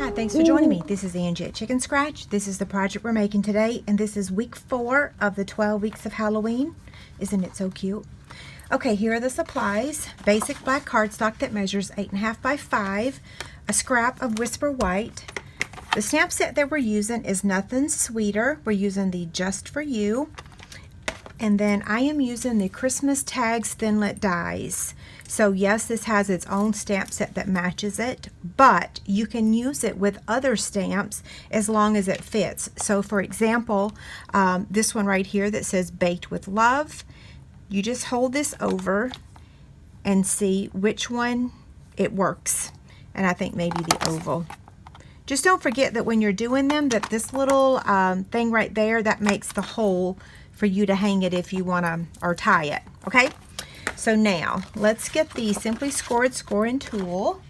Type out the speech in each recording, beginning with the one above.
Hi, thanks for joining me. This is Angie at ChicnScratch. This is the project we're making today, and this is week 4 of the 12 weeks of Halloween. Isn't it so cute? Okay, here are the supplies. Basic black cardstock that measures 8.5 by 5, a scrap of Whisper White. The stamp set that we're using is Nothing Sweeter. We're using the Just For You. And then I am using the Christmas Tags Thinlit dies. So yes, this has its own stamp set that matches it, but you can use it with other stamps as long as it fits. So for example, this one right here that says Baked with Love, you just hold this over and see which one it works. And I think maybe the oval. Just don't forget that when you're doing them, that this little thing right there, that makes the hole for you to hang it if you want to, or tie it, okay? So now, let's get the Simply Scored scoring tool.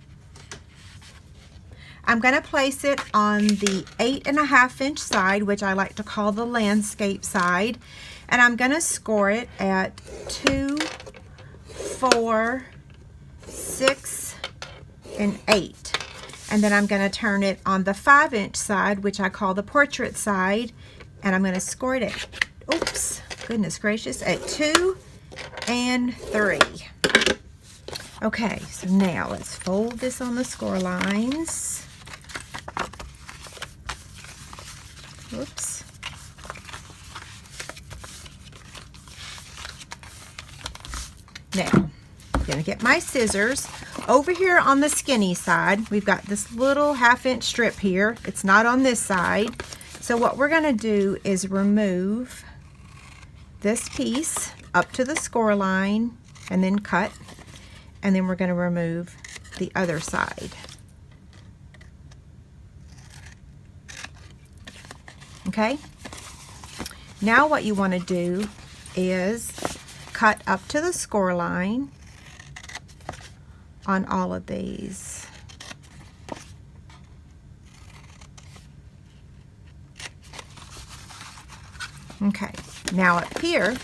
I'm going to place it on the 8.5 inch side, which I like to call the landscape side, and I'm going to score it at 2, 4, 6, and 8. And then I'm going to turn it on the 5 inch side, which I call the portrait side, and I'm going to score it at, oops, goodness gracious, at 2 and 3. Okay, so now let's fold this on the score lines. Oops. Now, I'm going to get my scissors. Over here on the skinny side, we've got this little 1/2 inch strip here. It's not on this side. So what we're going to do is remove this piece up to the score line and then cut, and then we're going to remove the other side. Okay, now what you want to do is cut up to the score line on all of these. Okay, now up here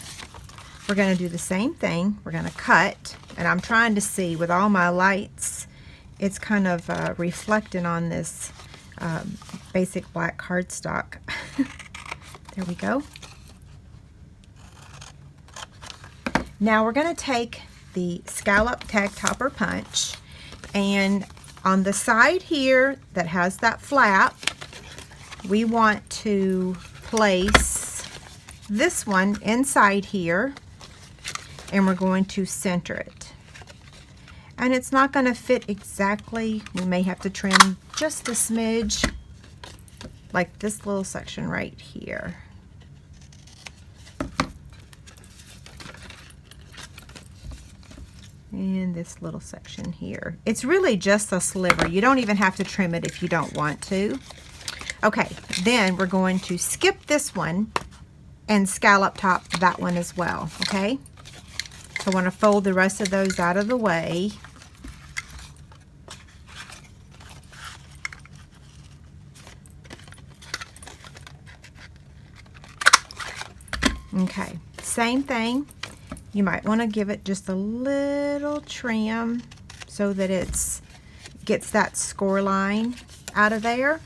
we're going to do the same thing. We're going to cut, and I'm trying to see with all my lights, it's kind of reflecting on this basic black cardstock. There we go. Now we're going to take the scallop tag topper punch, and on the side here that has that flap, we want to place this one inside here, and we're going to center it. And it's not going to fit exactly. We may have to trim just a smidge, like this little section right here. And this little section here. It's really just a sliver. You don't even have to trim it if you don't want to. Okay, then we're going to skip this one and scallop top that one as well, okay? So I want to fold the rest of those out of the way. Okay, same thing. You might want to give it just a little trim so that it gets that score line out of there.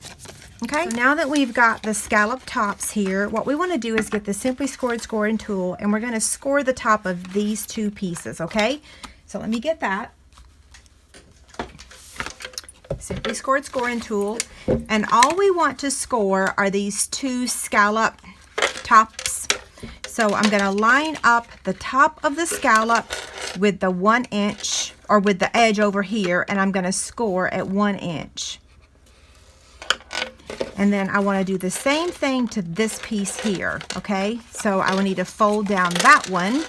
Okay, so now that we've got the scallop tops here, what we want to do is get the Simply Scored scoring tool, and we're going to score the top of these two pieces, okay? So let me get that. Simply Scored scoring tool, and all we want to score are these two scallop tops. So I'm going to line up the top of the scallop with the 1 inch, or with the edge over here, and I'm going to score at 1 inch. And then I want to do the same thing to this piece here, okay? So I will need to fold down that one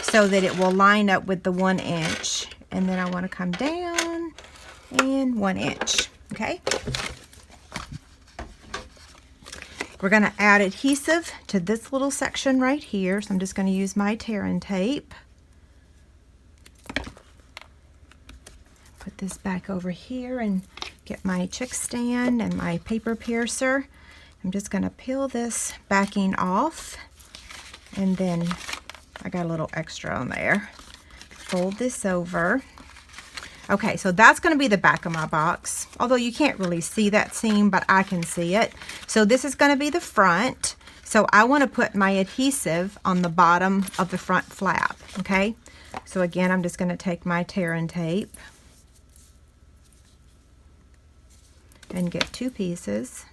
so that it will line up with the 1 inch. And then I want to come down and 1 inch, okay? We're going to add adhesive to this little section right here. So I'm just going to use my tear-in tape. Put this back over here and get my chick stand and my paper piercer. I'm just going to peel this backing off, and then I got a little extra on there. Fold this over. Okay, so that's going to be the back of my box. Although you can't really see that seam, but I can see it. So this is going to be the front. So I want to put my adhesive on the bottom of the front flap, okay? So again, I'm just going to take my tear and tape and get 2 pieces.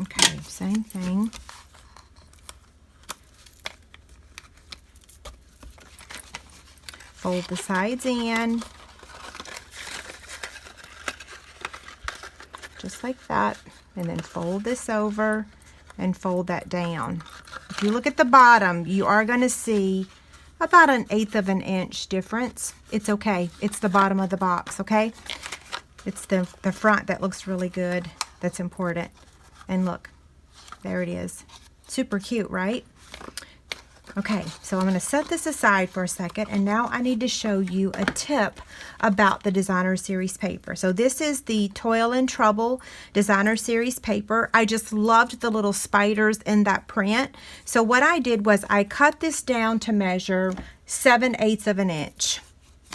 Okay, same thing. Fold the sides in, just like that, and then fold this over and fold that down. If you look at the bottom, you are going to see about 1/8 of an inch difference. It's okay. It's the bottom of the box, okay? It's the front that looks really good. That's important. And look, there it is. Super cute, right? Okay, so I'm going to set this aside for a second, and now I need to show you a tip about the Designer Series paper. So this is the Toil and Trouble Designer Series paper. I just loved the little spiders in that print. So what I did was I cut this down to measure 7/8 of an inch.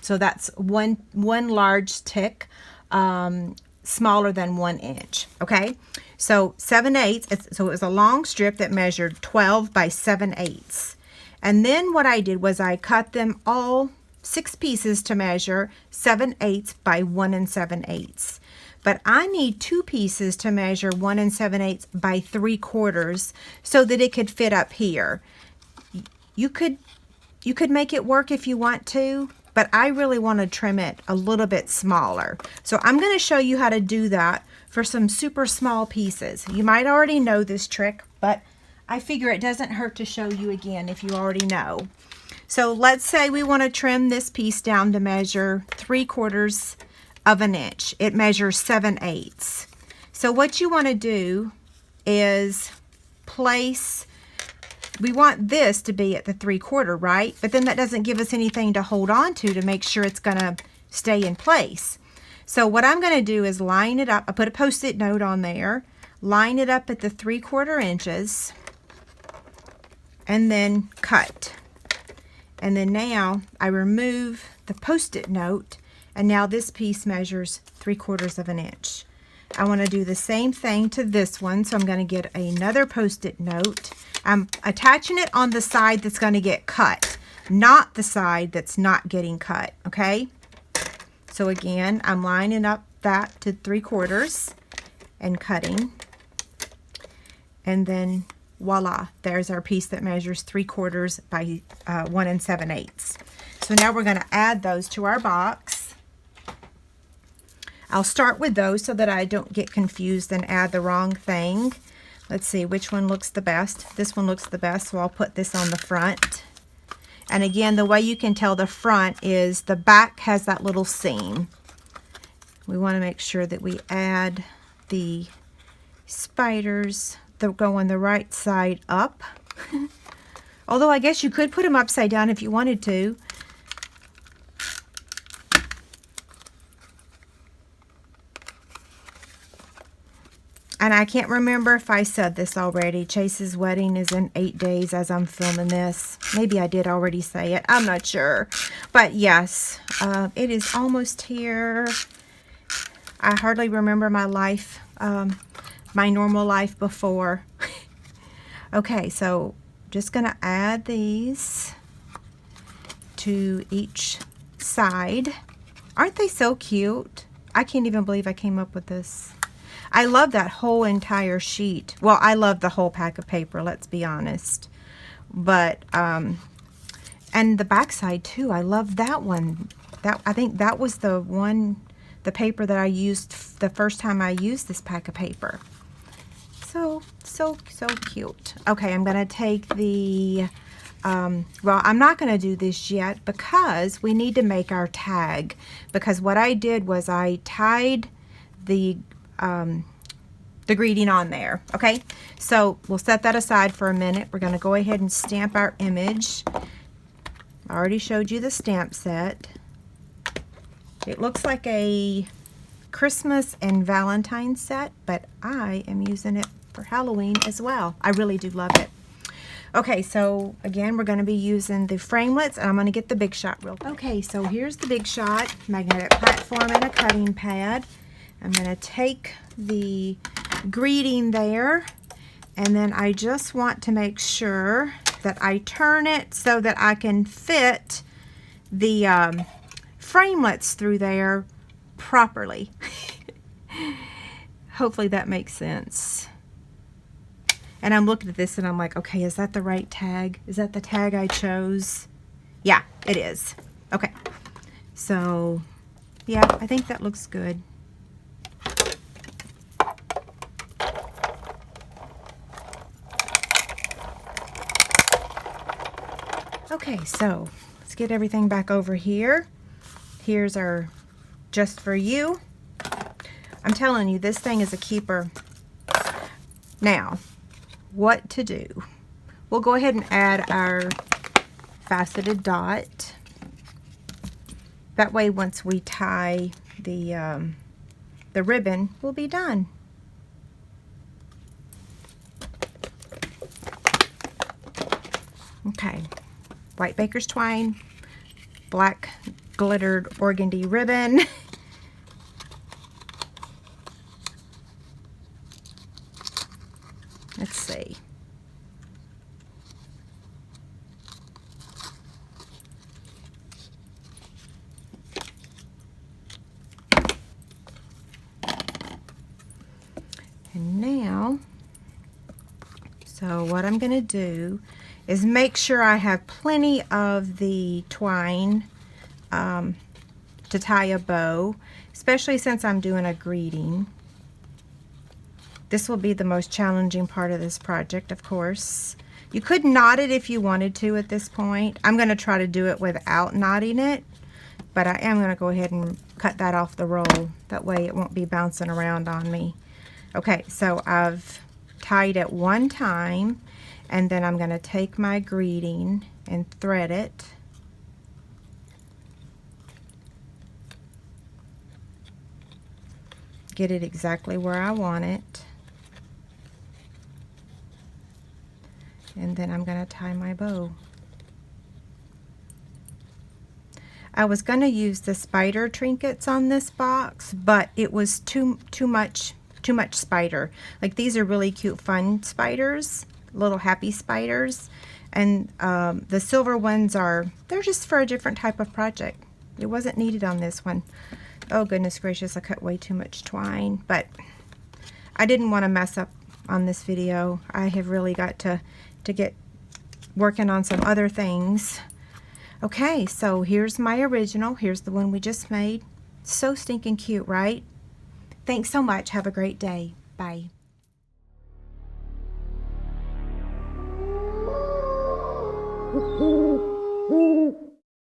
So that's one large tick, smaller than 1 inch, okay? So 7/8, so it was a long strip that measured 12 by 7/8. And then what I did was I cut them all 6 pieces to measure 7/8 by 1 7/8. But I need 2 pieces to measure 1 7/8 by 3/4 so that it could fit up here. You could make it work if you want to, but I really want to trim it a little bit smaller. So I'm going to show you how to do that for some super small pieces. You might already know this trick, but I figure it doesn't hurt to show you again if you already know. So let's say we want to trim this piece down to measure 3/4 of an inch. It measures 7/8. So what you want to do is place, we want this to be at the 3/4, right? But then that doesn't give us anything to hold on to make sure it's going to stay in place. So what I'm going to do is line it up. I put a Post-it note on there. Line it up at the 3/4 inches. And then cut. And then now I remove the Post-it note, and now this piece measures 3/4 of an inch. I want to do the same thing to this one, so I'm going to get another Post-it note. I'm attaching it on the side that's going to get cut, not the side that's not getting cut, okay? So again, I'm lining up that to 3/4 and cutting, and then voila, there's our piece that measures 3/4 by 1 7/8. So now we're going to add those to our box. I'll start with those so that I don't get confused and add the wrong thing. Let's see which one looks the best. This one looks the best, so I'll put this on the front. And again, the way you can tell the front is the back has that little seam. We want to make sure that we add the spiders that go on the right side up. Although I guess you could put them upside down if you wanted to. And I can't remember if I said this already. Chase's wedding is in 8 days as I'm filming this. Maybe I did already say it. I'm not sure. But yes, it is almost here. I hardly remember my life, my normal life before. Okay, so just going to add these to each side. Aren't they so cute? I can't even believe I came up with this. I love that whole entire sheet. Well, I love the whole pack of paper, let's be honest. But, and the back side too. I love that one. I think that was the one, the paper that I used the first time I used this pack of paper. So cute. Okay, I'm going to take the, well, I'm not going to do this yet because we need to make our tag. Because what I did was I tied the greeting on there. Okay, so we'll set that aside for a minute. We're going to go ahead and stamp our image. I already showed you the stamp set. It looks like a Christmas and Valentine's set, but I am using it for Halloween as well. I really do love it. Okay, so again, we're going to be using the framelits, and I'm going to get the Big Shot real quick. Okay, so here's the Big Shot magnetic platform and a cutting pad. I'm going to take the greeting there, and then I just want to make sure that I turn it so that I can fit the framelits through there properly. Hopefully that makes sense. And I'm looking at this and I'm like, okay, is that the right tag? Is that the tag I chose? Yeah, it is. Okay. So, yeah, I think that looks good. Okay, so let's get everything back over here. Here's our Just For You. I'm telling you, this thing is a keeper. Now, what to do? We'll go ahead and add our faceted dot. That way, once we tie the ribbon, we'll be done. Okay, white baker's twine, black glittered organdy ribbon. Let's see. And now, so what I'm going to do is make sure I have plenty of the twine to tie a bow, especially since I'm doing a greeting. This will be the most challenging part of this project, of course. You could knot it if you wanted to at this point. I'm going to try to do it without knotting it, but I am going to go ahead and cut that off the roll. That way it won't be bouncing around on me. Okay, so I've tied it one time, and then I'm going to take my greeting and thread it. Get it exactly where I want it. And then I'm going to tie my bow. I was going to use the spider trinkets on this box, but it was too much spider. Like, these are really cute fun spiders, little happy spiders, and the silver ones they're just for a different type of project. It wasn't needed on this one. Oh goodness gracious, I cut way too much twine, but I didn't want to mess up on this video. I have really got to get working on some other things. Okay, so here's my original. Here's the one we just made. So stinking cute, right? Thanks so much. Have a great day. Bye.